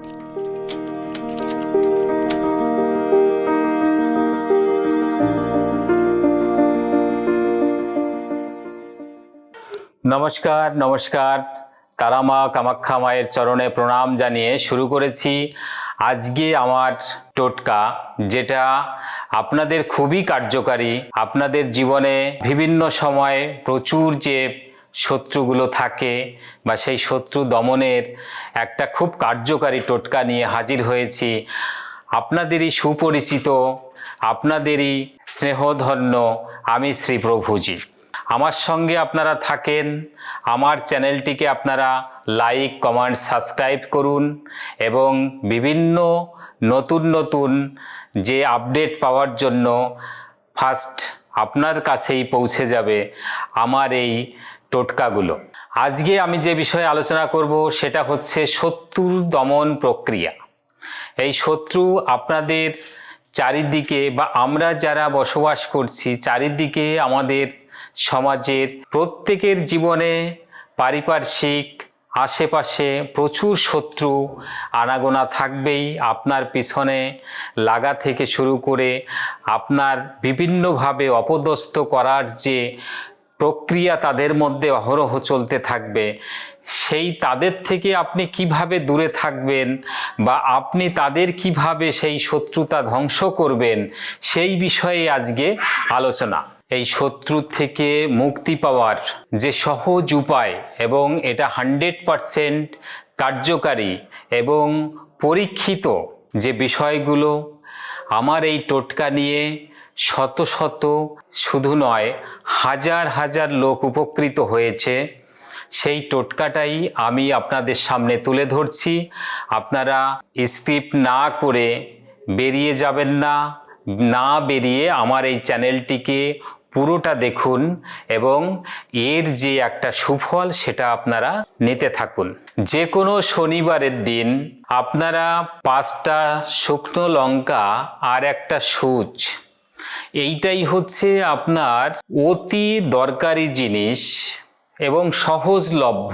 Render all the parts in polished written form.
নমস্কার নমস্কার, তারা মা কামাখ্যা মায়ের চরণে প্রণাম জানিয়ে শুরু করেছি আজকে আমার টোটকা, যেটা আপনাদের খুবই কার্যকারী। আপনাদের জীবনে বিভিন্ন সময় প্রচুর যে শত্রুগুলো থাকে বা সেই শত্রু দমনের একটা খুব কার্যকারী টোটকা নিয়ে হাজির হয়েছি। আপনাদেরই সুপরিচিত, আপনাদেরই স্নেহধন্য আমি শ্রী প্রভুজি। আমার সঙ্গে আপনারা থাকেন, আমার চ্যানেলটিকে আপনারা লাইক কমেন্ট সাবস্ক্রাইব করুন এবং বিভিন্ন নতুন নতুন যে আপডেট পাওয়ার জন্য ফার্স্ট আপনার কাছেই পৌঁছে যাবে আমার এই টোটকাগুলো। আজকে আমি যে বিষয়ে আলোচনা করব সেটা হচ্ছে শত্রুর দমন প্রক্রিয়া। এই শত্রু আপনাদের চারিদিকে বা আমরা যারা বসবাস করছি চারিদিকে, আমাদের সমাজের প্রত্যেকের জীবনে পারিপার্শ্বিক আশেপাশে প্রচুর শত্রু আনাগোনা থাকবেই। আপনার পিছনে লাগা থেকে শুরু করে আপনার বিভিন্নভাবে অপদস্থ করার যে প্রক্রিয়া তাদের মধ্যে অহরহ চলতে থাকবে, সেই তাদের থেকে আপনি কিভাবে দূরে থাকবেন বা আপনি তাদের কিভাবে সেই শত্রুতা ধ্বংস করবেন, সেই বিষয়ে আজকে আলোচনা। এই শত্রু থেকে মুক্তি পাওয়ার যে সহজ উপায় এবং এটা 100% কার্যকারী এবং পরীক্ষিত যে বিষয়গুলো, আমার এই টোটকা নিয়ে শত শত শুধু নয় হাজার হাজার লোক উপকৃত হয়েছে। সেই টোটকাটাই আমি আপনাদের সামনে তুলে ধরছি। আপনারা স্কিপ না করে বেরিয়ে যাবেন না, না বেরিয়ে আমার এই চ্যানেলটিকে পুরোটা দেখুন এবং এর যে একটা সুফল সেটা আপনারা নিতে থাকুন। যে কোনো শনিবারের দিন আপনারা 5টা শুকনো লঙ্কা আর একটা সুচ, এইটাই হচ্ছে আপনার অতি দরকারি জিনিস এবং সহজলভ্য।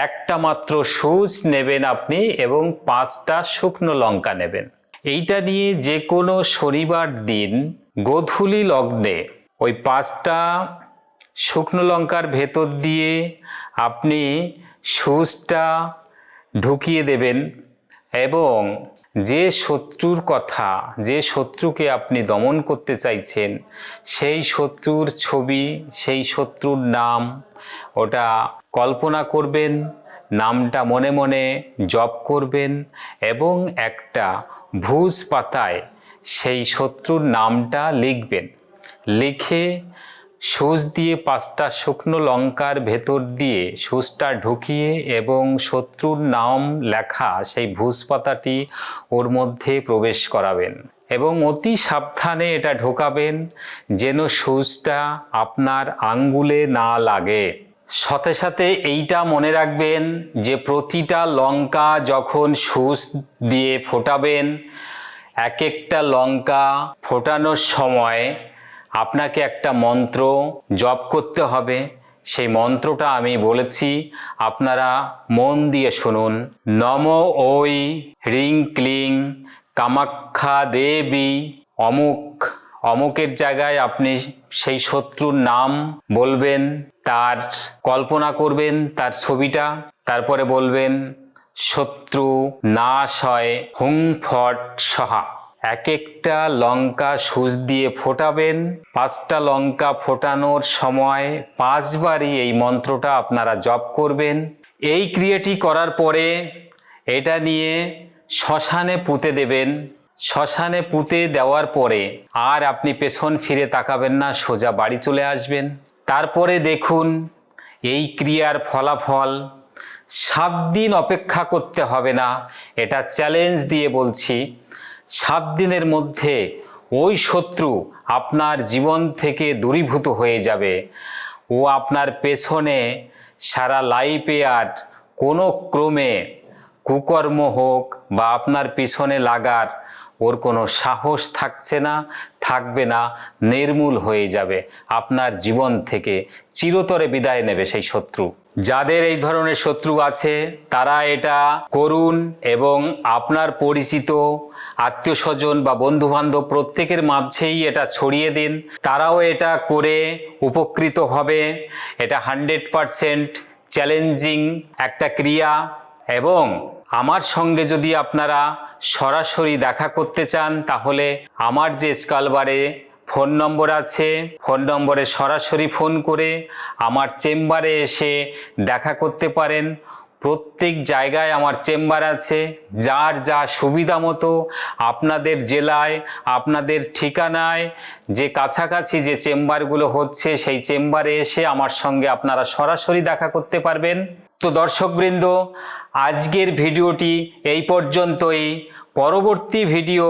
একটা মাত্র সুচ নেবেন আপনি এবং 5টা শুকনো লঙ্কা নেবেন। এইটা নিয়ে যে কোনো শনিবার দিন গোধূলি লগ্নে ওই 5টা শুকনো লঙ্কার ভেতর দিয়ে আপনি সুচটা ঢুকিয়ে দেবেন এবং যে শত্রুর কথা, যে শত্রুকে আপনি দমন করতে চাইছেন, সেই শত্রুর ছবি, সেই শত্রুর নাম ওটা কল্পনা করবেন, নামটা মনে মনে জপ করবেন এবং একটা ভুজ পাতায় সেই শত্রুর নামটা লিখবেন। লিখে সুচ দিয়ে 5টা শুকনো লঙ্কার ভেতর দিয়ে সুচটা ঢুকিয়ে এবং শত্রুর নাম লেখা সেই ভুজ পাতাটি ওর মধ্যে প্রবেশ করাবেন এবং অতি সাবধানে এটা ঢোকাবেন যেন সুচটা আপনার আঙ্গুলে না লাগে। সাথে সাথে এইটা মনে রাখবেন যে প্রতিটা লঙ্কা যখন সুচ দিয়ে ফোটাবেন, এক একটা লঙ্কা ফোটানোর সময় আপনাকে একটা মন্ত্র জপ করতে হবে। সেই মন্ত্রটা আমি বলেছি, আপনারা মন দিয়ে শুনুন। নম ওই হ্রিং ক্লিং কামাখ্যা দেবী অমুক। অমুকের জায়গায় আপনি সেই শত্রুর নাম বলবেন, তার কল্পনা করবেন তার ছবিটা, তারপরে বলবেন শত্রু নাশ হয় হুং ফট সহা। এক একটা লঙ্কা সুচ দিয়ে ফোটাবেন। 5টা লঙ্কা ফোটানোর সময় 5 বারই এই মন্ত্রটা আপনারা জপ করবেন। এই ক্রিয়াটি করার পরে এটা নিয়ে শ্মশানে পুঁতে দেবেন। শ্মশানে পুঁতে দেওয়ার পরে আর আপনি পেছন ফিরে তাকাবেন না, সোজা বাড়ি চলে আসবেন। তারপরে দেখুন এই ক্রিয়ার ফলাফল। 7 দিন অপেক্ষা করতে হবে না, এটা চ্যালেঞ্জ দিয়ে বলছি। 7 দিনের মধ্যে ওই শত্রু আপনার জীবন থেকে দূরীভূত হয়ে যাবে। ও আপনার পেছনে সারা লাইফে আর কোনো ক্রমে কুকর্ম হোক বা আপনার পিছনে লাগার ওর কোনো সাহস থাকছে না, থাকবে না, নির্মূল হয়ে যাবে। আপনার জীবন থেকে চিরতরে বিদায় নেবে সেই শত্রু। যাদের এই ধরনের শত্রু আছে তারা এটা করুন এবং আপনার পরিচিত আত্মীয় স্বজন বা বন্ধুবান্ধব প্রত্যেকের মাঝেই এটা ছড়িয়ে দিন। তারাও এটা করে উপকৃত হবে। এটা 100% চ্যালেঞ্জিং একটা ক্রিয়া। এবং আমার সঙ্গে যদি আপনারা সরাসরি দেখা করতে চান তাহলে আমার যে স্কালবারে ফোন নম্বর আছে, ফোন নম্বরে সরাসরি ফোন করে আমার চেম্বারে এসে দেখা করতে পারেন। প্রত্যেক জায়গায় আমার চেম্বার আছে। যার যা সুবিধা মতো আপনাদের জেলায়, আপনাদের ঠিকানায় যে কাছাকাছি যে চেম্বারগুলো হচ্ছে সেই চেম্বারে এসে আমার সঙ্গে আপনারা সরাসরি দেখা করতে পারবেন। তো দর্শকবৃন্দ, আজকের ভিডিওটি এই পর্যন্তই। পরবর্তী ভিডিও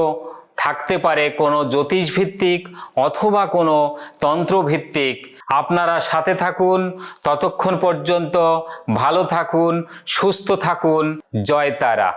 থাকতে পারে কোনো জ্যোতিষভিত্তিক অথবা কোনো তন্ত্রভিত্তিক। আপনারা সাথে থাকুন। ততক্ষণ পর্যন্ত ভালো থাকুন, সুস্থ থাকুন। জয় তারা।